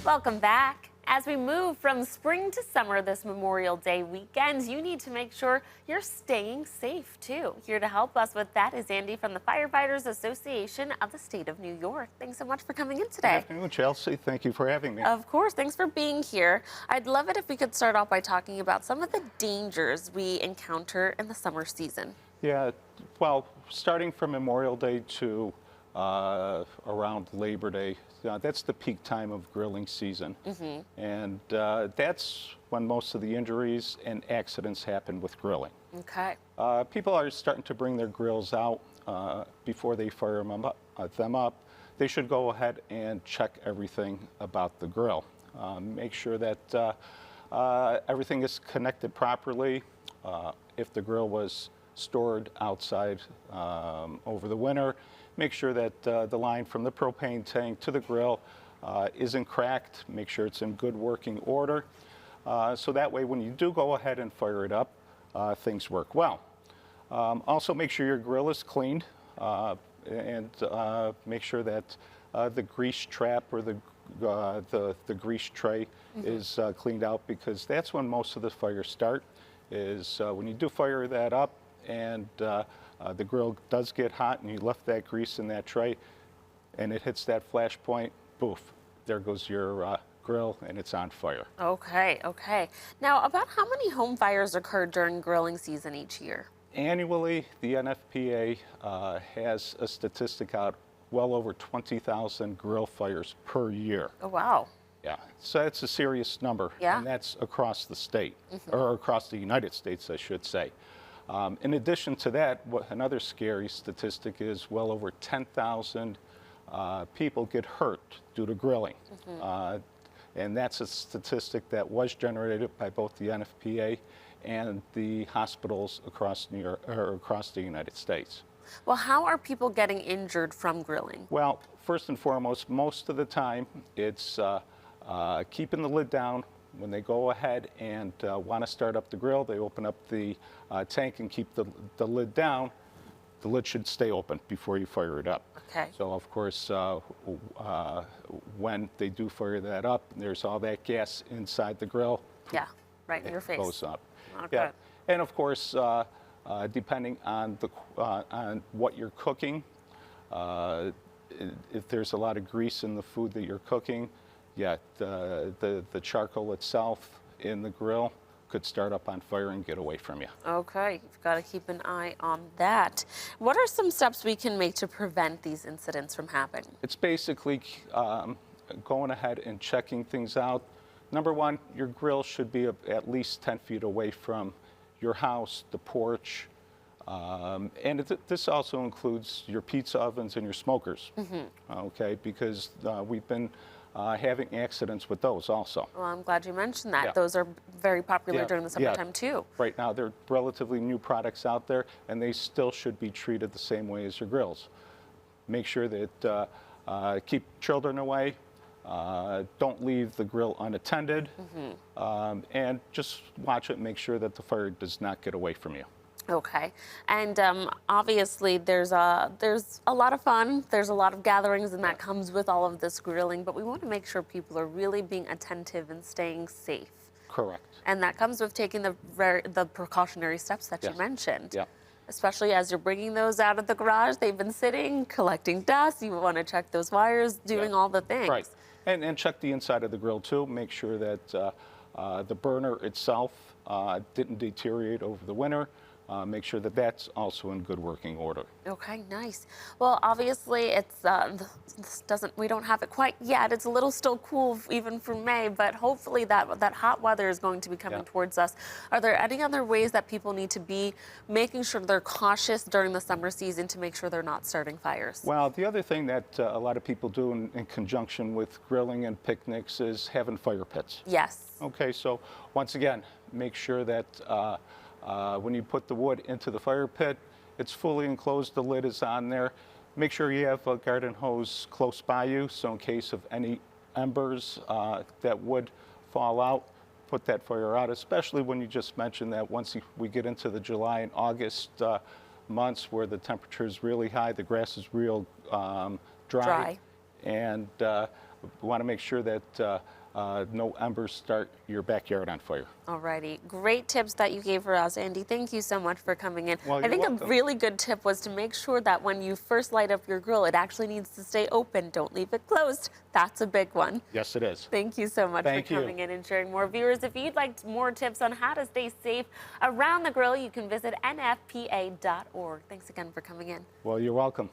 Welcome back. As we move from spring to summer this Memorial Day weekend, you need to make sure you're staying safe too. Here to help us with that is Andy from the Firefighters Association of the State of New York. Thanks so much for coming in today. Good afternoon, Chelsea. Thank you for having me. Of course, thanks for being here. I'd love it if we could start off by talking about some of the dangers we encounter in the summer season. Yeah, well, starting from Memorial Day to around Labor Day, that's the peak time of grilling season. And that's when most of the injuries and accidents happen with grilling. Okay. People are starting to bring their grills out before they fire them up. They should go ahead and check everything about the grill. Make sure that everything is connected properly. If the grill was stored outside over the winter, make sure that the line from the propane tank to the grill isn't cracked. Make sure it's in good working order. So that way when you do go ahead and fire it up, things work well. Also make sure your grill is cleaned and make sure that the grease trap or the grease tray is cleaned out, because that's when most of the fires start, is when you do fire that up and the grill does get hot and you left that grease in that tray and it hits that flash point, poof, there goes your grill and it's on fire. Okay, okay. Now, about how many home fires occur during grilling season each year? Annually, the NFPA has a statistic out well over 20,000 grill fires per year. Oh, wow. Yeah, so that's a serious number. Yeah. And that's across the state, or across the United States, I should say. In addition to that, another scary statistic is well over 10,000 people get hurt due to grilling. And that's a statistic that was generated by both the NFPA and the hospitals across New York, or across the United States. Well, how are people getting injured from grilling? Well, first and foremost, most of the time, it's keeping the lid down. When they go ahead and want to start up the grill, they open up the tank and keep the lid down. The lid should stay open before you fire it up. Okay. So, of course, when they do fire that up, there's all that gas inside the grill. Yeah, right in your face. It goes up. Not Yeah. good. And, of course, depending on on what you're cooking, if there's a lot of grease in the food that you're cooking, yeah, the charcoal itself in the grill could start up on fire and get away from you. Okay, you've got to keep an eye on that. What are some steps we can make to prevent these incidents from happening? It's basically going ahead and checking things out. Number one, your grill should be at least 10 feet away from your house, the porch, and this also includes your pizza ovens and your smokers, okay, because we've been having accidents with those also. Well, I'm glad you mentioned that. Yeah. Those are very popular Yeah, during the summertime too. Right now, they're relatively new products out there, and they still should be treated the same way as your grills. Make sure that keep children away. Don't leave the grill unattended, and just watch it and make sure that the fire does not get away from you. Okay, and obviously there's a lot of fun, there's a lot of gatherings, and that comes with all of this grilling, but we want to make sure people are really being attentive and staying safe. Correct. And that comes with taking the precautionary steps that you Yes. mentioned. Yeah. Especially as you're bringing those out of the garage, they've been sitting, collecting dust, you want to check those wires, doing all the things. Right, and check the inside of the grill too. Make sure that the burner itself didn't deteriorate over the winter. Make sure that that's also in good working order. Okay, nice. Well, obviously, we don't have it quite yet. It's a little still cool even for May, but hopefully that hot weather is going to be coming towards us. Are there any other ways that people need to be making sure they're cautious during the summer season to make sure they're not starting fires? Well, the other thing that a lot of people do in conjunction with grilling and picnics is having fire pits. Yes. Okay, so once again, make sure that when you put the wood into the fire pit, it's fully enclosed, the lid is on there. Make sure you have a garden hose close by you, so in case of any embers that would fall out, put that fire out, especially when you just mentioned that once we get into the July and August months where the temperature is really high, the grass is real dry. And We want to make sure that no embers start your backyard on fire. Alrighty, great tips that you gave for us, Andy. Thank you so much for coming in. Well, I you're think a welcome. really good tip was to make sure that when you first light up your grill, it actually needs to stay open. Don't leave it closed. That's a big one. Yes, it is. Thank you so much Thank for you. coming in and sharing more. Viewers, if you'd like more tips on how to stay safe around the grill, you can visit nfpa.org. Thanks again for coming in. Well, you're welcome.